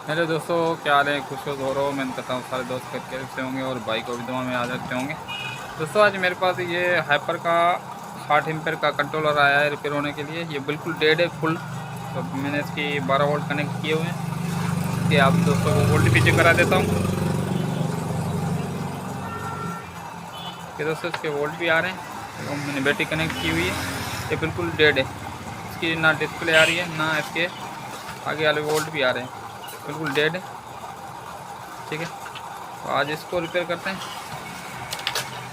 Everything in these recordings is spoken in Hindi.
मेरे दोस्तों क्या हाल है, खुश हो रहा हो। मैं कहता हूँ सारे दोस्त करके से होंगे और भाई को भी दुआ में याद रखते होंगे। दोस्तों आज मेरे पास ये हाइपर का 60 एम्पेयर का कंट्रोलर आया है रिपेयर होने के लिए। ये बिल्कुल डेड है फुल। तो मैंने इसकी 12 वोल्ट कनेक्ट किए हुए हैं कि आप दोस्तों को वोल्ट भी चेक करा देता हूँ कि दोस्तों इसके वोल्ट भी आ रहे हैं। तो मैंने बैटरी कनेक्ट की हुई है। ये बिल्कुल डेड है, इसकी ना डिस्प्ले आ रही है ना इसके आगे वाले वोल्ट भी आ रहे हैं, बिल्कुल डेड है। ठीक है, तो आज इसको रिपेयर करते हैं।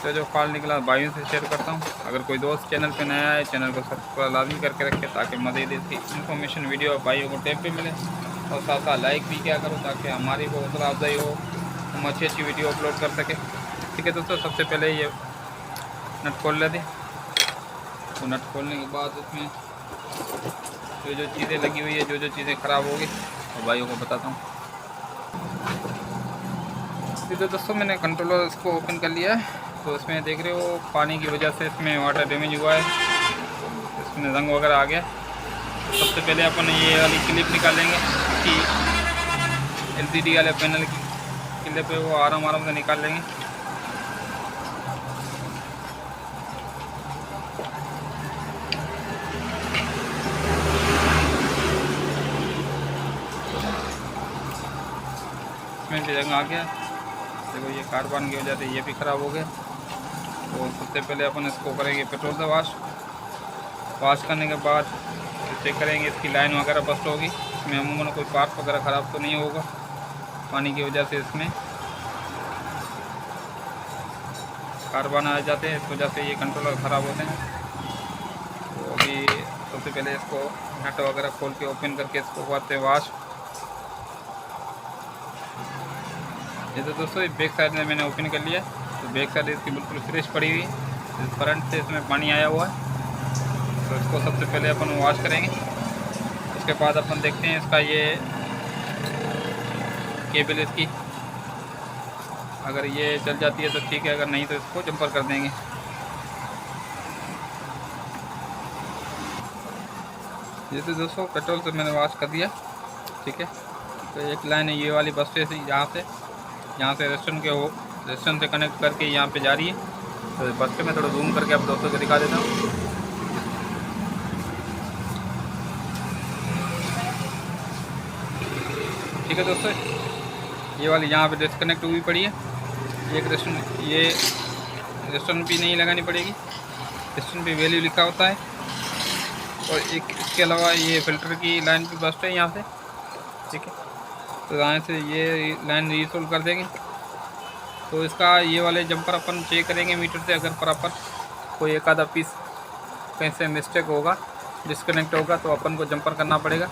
तो जो फॉल्ट निकला भाइयों से शेयर करता हूँ। अगर कोई दोस्त चैनल पे नया है, चैनल को सब्सक्राइब लाजमी करके रखे ताकि मज़ीद इसकी इन्फॉर्मेशन वीडियो भाइयों को टाइम पे मिले। और साथ साथ लाइक भी क्या करो ताकि हमारी वो हौसला अफजाई हो, हम अच्छी अच्छी वीडियो अपलोड कर सकें। ठीक है दोस्तों, सबसे पहले ये नट खोल लेते। तो नट खोलने के बाद इसमें जो चीज़ें लगी हुई है, जो चीज़ें ख़राब होगी और भाइयों को बताता हूँ। तो दोस्तों मैंने कंट्रोलर इसको ओपन कर लिया है। तो इसमें देख रहे हो पानी की वजह से इसमें वाटर डैमेज हुआ है, इसमें रंग वगैरह आ गया। तो सबसे पहले अपन ये वाली क्लिप निकालेंगे कि एलसीडी वाले पैनल की क्लिप है, वो आराम से निकाल लेंगे। इसमें भी रंग आ गया। देखो ये कार्बन की वजह से ये भी ख़राब हो गया। तो सबसे पहले अपन इसको करेंगे पेट्रोल से वाश करने के बाद चेक करेंगे इसकी लाइन वगैरह बस्ट होगी। इसमें अमूमन कोई पार्ट वगैरह ख़राब तो नहीं होगा पानी की वजह से। इसमें कार्बन आ जाते हैं, इस वजह से ये कंट्रोलर ख़राब होते हैं। तो अभी सबसे पहले इसको नट वगैरह खोल के ओपन करके इसको करते हैं वाश। ये तो दोस्तों बैक साइड में मैंने ओपन कर लिया। तो बैक साइड इसकी बिल्कुल फ्रेश पड़ी हुई है, फ्रंट से इसमें पानी आया हुआ है। तो इसको सबसे पहले अपन वॉश करेंगे। उसके बाद अपन देखते हैं इसका ये केबल इसकी अगर ये चल जाती है तो ठीक है, अगर नहीं तो इसको जंपर कर देंगे। जैसे दोस्तों पेट्रोल से मैंने वॉश कर दिया। ठीक है, तो एक लाइन है ये वाली बस से यहाँ से रेस्टोरेंट से कनेक्ट करके यहाँ पे जा रही है। तो बस पे मैं थोड़ा जूम करके आप दोस्तों को दिखा देता हूँ। ठीक है दोस्तों, ये वाली यहाँ पे डिस्कनेक्ट हुई पड़ी है। एक रेस्टोरेंट भी नहीं लगानी पड़ेगी, रेस्टोरेंट पे वैल्यू लिखा होता है। और एक इसके अलावा ये फ़िल्टर की लाइन भी बस्ट है यहाँ से। ठीक है, तो यहाँ से ये लाइन रीसोल्व कर देंगे। तो इसका ये वाले जंपर अपन चेक करेंगे मीटर से, अगर प्रॉपर कोई एक आधा पीस कहीं से मिस्टेक होगा, डिस्कनेक्ट होगा, तो अपन को जंपर करना पड़ेगा।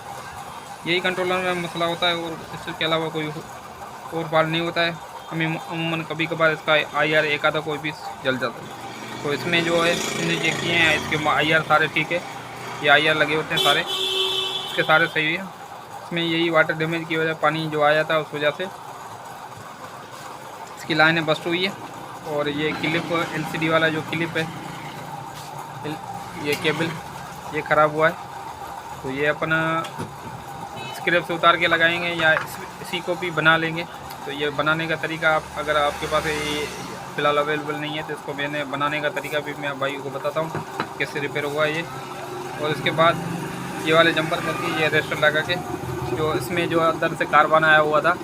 यही कंट्रोलर में मसला होता है और इसके अलावा कोई और फॉल्ट नहीं होता है। हमें अमूमन कभी कभार इसका IR एक आधा कोई पीस जल जाता है। तो इसमें जो है हमने चेक किए हैं, इसके IR सारे ठीक है। ये IR लगे होते हैं सारे, इसके सारे सही है। इसमें यही वाटर डैमेज की वजह पानी जो आया था उस वजह से इसकी लाइनें बस्ट हुई है। और ये क्लिप LCD वाला जो क्लिप है, ये केबल ये ख़राब हुआ है। तो ये अपन स्क्रैप से उतार के लगाएंगे या इसी को भी बना लेंगे। तो ये बनाने का तरीका आप अगर आपके पास ये फ़िलहाल अवेलेबल नहीं है तो इसको मैंने बनाने का तरीका भी मैं भाइयों को बताता हूँ कैसे रिपेयर हुआ ये। और इसके बाद ये वाले जंपर करके ये रेस्टर लगा के जो इसमें जो अंदर से कार्बन आया हुआ था,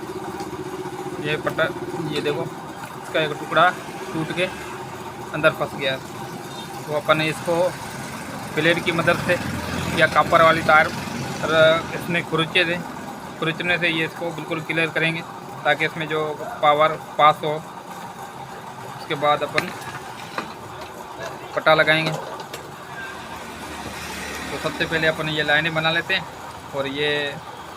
ये पट्टा ये देखो इसका एक टुकड़ा टूट के अंदर फंस गया। तो अपन इसको ब्लेड की मदद से या कॉपर वाली तार इसमें खुरचने से ये इसको बिल्कुल क्लियर करेंगे ताकि इसमें जो पावर पास हो। उसके बाद अपन पट्टा लगाएंगे। तो सबसे पहले अपन ये लाइनें बना लेते हैं और ये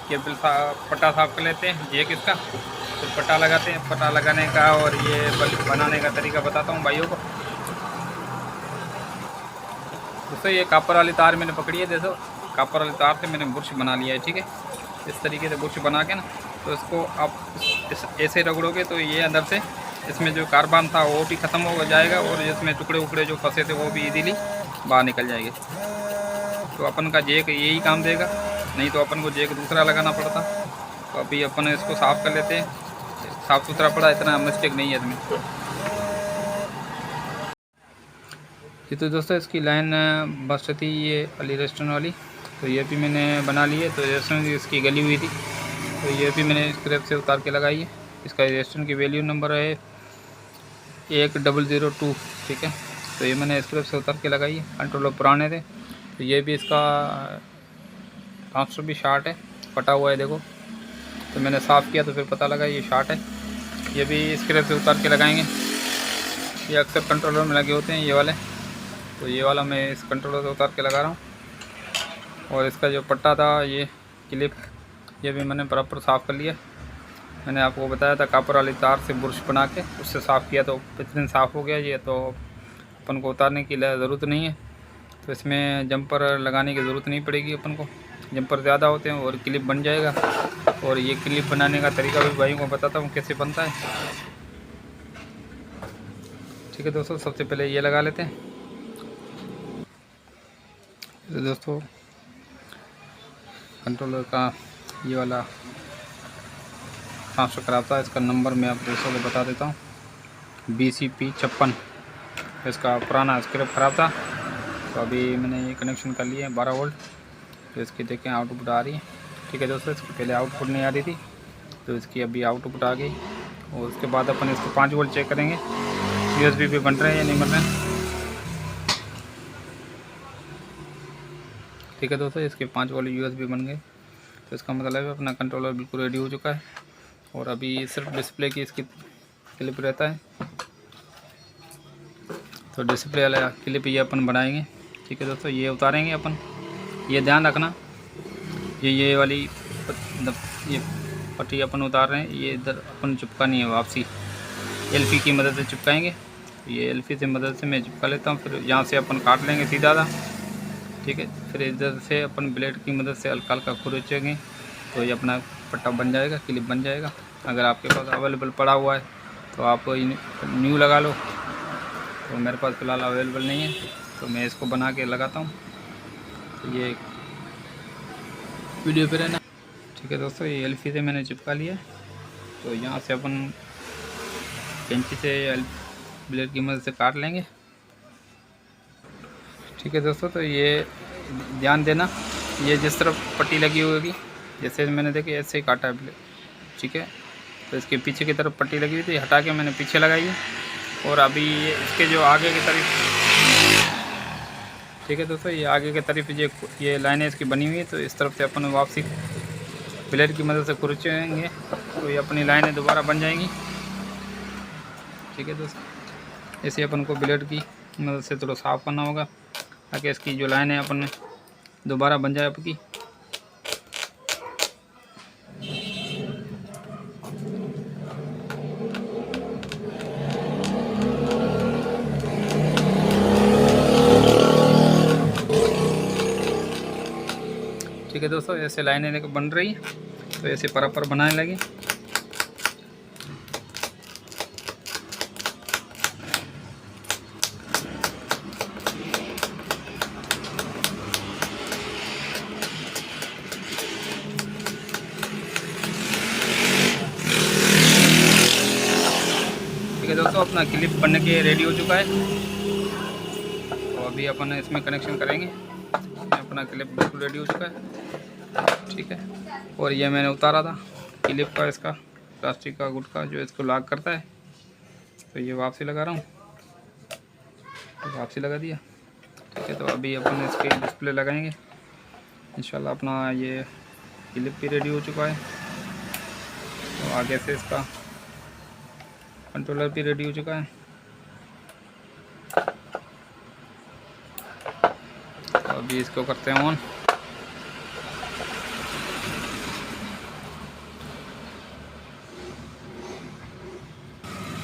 केबल पट्टा साफ कर लेते हैं जेक इसका, फिर पट्टा लगाते हैं। पट्टा लगाने का और ये बनाने का तरीका बताता हूँ भाइयों को। दोस्तों ये कॉपर वाली तार मैंने पकड़ी है, देखो कॉपर वाली तार से मैंने बुर्श बना लिया है। ठीक है, इस तरीके से बुर्श बना के ना, तो इसको आप ऐसे रगड़ोगे तो ये अंदर से इसमें जो कार्बन था वो भी ख़त्म हो जाएगा और इसमें टुकड़े उकड़े जो फंसे थे वो भी इजीली बाहर निकल जाएंगे। तो अपन का जेक यही काम देगा, नहीं तो अपन को जेक दूसरा लगाना पड़ता। तो अभी अपन इसको साफ़ कर लेते हैं। साफ़ सुथरा पड़ा, इतना मिस्टेक नहीं है इसमें। ये तो दोस्तों इसकी लाइन बस थी ये अली रेस्टोरेंट वाली, तो ये भी मैंने बना ली है। तो रेस्टोरेंट इसकी गली हुई थी, तो ये भी मैंने स्क्रैप से उतार के लगाई है। इसका रेस्टोरेंट की वैल्यू नंबर है 1002, ठीक है। तो ये मैंने स्क्रैप से उतार के लगाई है। कंट्रोलर पुराने थे, तो ये भी इसका ट्रांसफर भी शार्ट है, फटा हुआ है देखो। तो मैंने साफ़ किया तो फिर पता लगा ये शार्ट है। ये भी स्क्रैप से उतार के लगाएंगे। ये अक्सर कंट्रोलर में लगे होते हैं ये वाले, तो ये वाला मैं इस कंट्रोलर से उतार के लगा रहा हूँ। और इसका जो पट्टा था ये क्लिप, ये भी मैंने प्रॉपर साफ़ कर लिया। मैंने आपको बताया था कॉपर वाली तार से ब्रश बना के उससे साफ़ किया, तो बेहतरीन साफ़ हो गया ये। तो अपन को उतारने की ज़रूरत नहीं है, तो इसमें जंपर लगाने की ज़रूरत नहीं पड़ेगी अपन को। जंपर ज़्यादा होते हैं और क्लिप बन जाएगा। और ये क्लिप बनाने का तरीका भी भाइयों को बताता हूँ कैसे बनता है, ठीक है दोस्तों। सबसे पहले ये लगा लेते हैं। तो दोस्तों कंट्रोलर का ये वाला ट्रांसफ़र खराब था, इसका नंबर मैं आप दोस्तों को बता देता हूँ, BCP 56। इसका पुराना स्क्रैप ख़राब था, तो अभी मैंने ये कनेक्शन कर लिए हैं 12 वोल्ट। तो इसकी देखें आउटपुट आ रही है, ठीक है दोस्तों। इसकी पहले आउटपुट नहीं आ रही थी, तो इसकी अभी आउटपुट आ गई। और उसके बाद अपन इसको 5 वोल्ट चेक करेंगे, USB भी बन रहे हैं या नहीं बन रहे हैं, ठीक है दोस्तों। इसके 5 वोल्ट USB बन गए, तो इसका मतलब है अपना कंट्रोलर बिल्कुल रेडी हो चुका है। और अभी सिर्फ डिस्प्ले की इसकी क्लिप रहता है, तो डिस्प्ले वाला क्लिप ये अपन बनाएंगे, ठीक है दोस्तों। ये उतारेंगे अपन, ये ध्यान रखना, ये वाली ये पट्टी अपन उतार रहे हैं, ये इधर अपन चिपकानी है वापसी, LP की मदद से चिपकाएंगे। ये LP से मदद से मैं चिपका लेता हूँ, फिर यहाँ से अपन काट लेंगे सीधा था, ठीक है। फिर इधर से अपन ब्लेड की मदद से हल्का हल्का खुरचेंगे, तो ये अपना पट्टा बन जाएगा, क्लिप बन जाएगा। अगर आपके पास अवेलेबल पड़ा हुआ है तो आप न्यू लगा लो, तो मेरे पास फ़िलहाल अवेलेबल नहीं है, तो मैं इसको बना के लगाता हूँ। तो ये वीडियो पे रहना, ठीक है दोस्तों। ये LP से मैंने चिपका लिया, तो यहाँ से अपन कैंची से ब्लेड की मदद से काट लेंगे, ठीक है दोस्तों। तो ये ध्यान देना, ये जिस तरफ पट्टी लगी होगी, जैसे मैंने देखे ऐसे ही काटा है ब्लेड, ठीक है। तो इसके पीछे की तरफ पट्टी लगी हुई थी, हटा के मैंने पीछे लगाई है। और अभी ये इसके जो आगे की तरफ, ठीक है दोस्तों, ये आगे की तरफ ये लाइनें इसकी बनी हुई है, तो इस तरफ से अपन वापसी ब्लेड की मदद से खुरचेंगे, तो ये अपनी लाइनें दोबारा बन जाएंगी, ठीक है दोस्तों। ऐसे अपन को ब्लेड की मदद से थोड़ा साफ़ करना होगा, ताकि इसकी जो लाइनें अपन दोबारा बन जाए आपकी। ठीक है दोस्तों, ऐसे लाइनें बन रही है, तो ऐसे पर बनाने लगे। ठीक है दोस्तों, अपना क्लिप बनने के रेडी हो चुका है, तो अभी अपन इसमें कनेक्शन करेंगे। अपना क्लिप बिल्कुल रेडी हो चुका है, ठीक है। और ये मैंने उतारा था क्लिप का, इसका प्लास्टिक का गुटका जो इसको लॉक करता है, तो ये वापसी लगा रहा हूँ, तो वापसी लगा दिया, ठीक है। तो अभी अपन इसके डिस्प्ले लगाएंगे इंशाल्लाह। अपना ये क्लिप भी रेडी हो चुका है, तो आगे से इसका कंट्रोलर भी रेडी हो चुका है। तो अभी इसको करते हैं ऑन।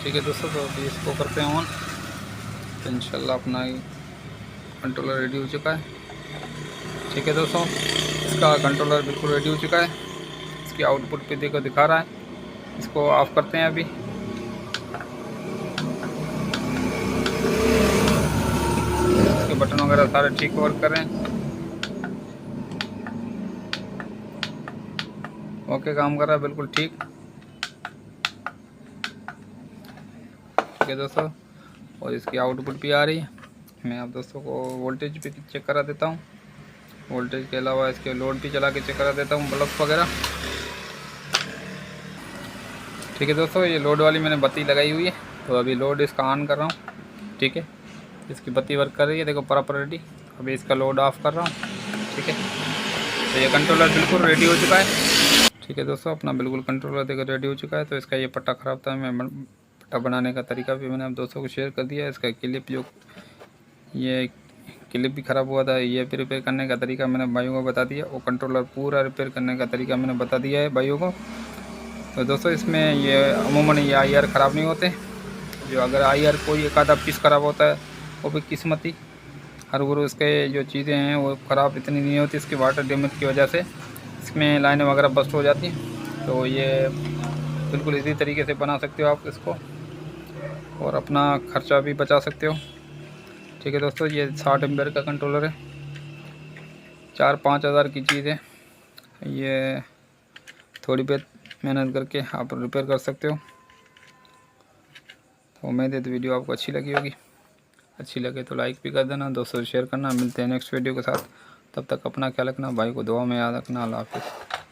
ठीक है दोस्तों, तो अभी इसको करते हैं ऑन, तो इंशाल्लाह अपना कंट्रोलर रेडी हो चुका है, ठीक है दोस्तों। इसका कंट्रोलर बिल्कुल रेडी हो चुका है, इसकी आउटपुट पे देखो दिखा रहा है। इसको ऑफ करते हैं अभी। इसके बटन वगैरह सारे ठीक वर्क कर रहे हैं। ओके काम कर रहा है बिल्कुल ठीक है दोस्तों। और इसकी आउटपुट भी आ रही है। मैं आप दोस्तों को वोल्टेज भी चेक करा देता हूँ। वोल्टेज के अलावा इसके लोड भी चला के चेक करा देता हूँ, बल्ब वगैरह। ठीक है दोस्तों, ये लोड वाली मैंने बत्ती लगाई हुई है, तो अभी लोड इसका ऑन कर रहा हूँ। ठीक है, इसकी बत्ती वर्क कर रही है, देखो प्रॉपर रेडी। अभी इसका लोड ऑफ कर रहा हूँ। ठीक है, तो ये कंट्रोलर बिल्कुल रेडी हो चुका है। ठीक है दोस्तों, अपना बिल्कुल कंट्रोलर देखो रेडी हो चुका है। तो इसका ये पट्टा ख़राब था, मैं पट्टा बनाने का तरीका भी मैंने आप दोस्तों को शेयर कर दिया। इसका क्लिप, जो ये क्लिप भी ख़राब हुआ था, ये भी रिपेयर करने का तरीका मैंने भाइयों को बता दिया। वो कंट्रोलर पूरा रिपेयर करने का तरीका मैंने बता दिया है भाइयों को। तो दोस्तों, इसमें ये अमूमन ये IR ख़राब नहीं होते। जो अगर IR कोई एक आधा पीस ख़राब होता है वो भी किस्मती। हर गुरु इसके जो चीज़ें हैं वो ख़राब इतनी नहीं होती। इसकी वाटर डैमेज की वजह से इसमें लाइनें वगैरह बस्ट हो जाती हैं। तो ये बिल्कुल इसी तरीके से बना सकते हो आप इसको, और अपना ख़र्चा भी बचा सकते हो। ठीक है दोस्तों, ये 60 एम्पेयर का कंट्रोलर है, 4-5 हज़ार की चीज़ है। ये थोड़ी बहुत मेहनत करके आप रिपेयर कर सकते हो। तो उम्मीद है तो वीडियो आपको अच्छी लगी होगी। अच्छी लगे तो लाइक भी कर देना, दोस्तों शेयर करना। मिलते हैं नेक्स्ट वीडियो के साथ, तब तक अपना ख्याल रखना, भाई को दुआ में याद रखना। अल्लाह हाफिज़।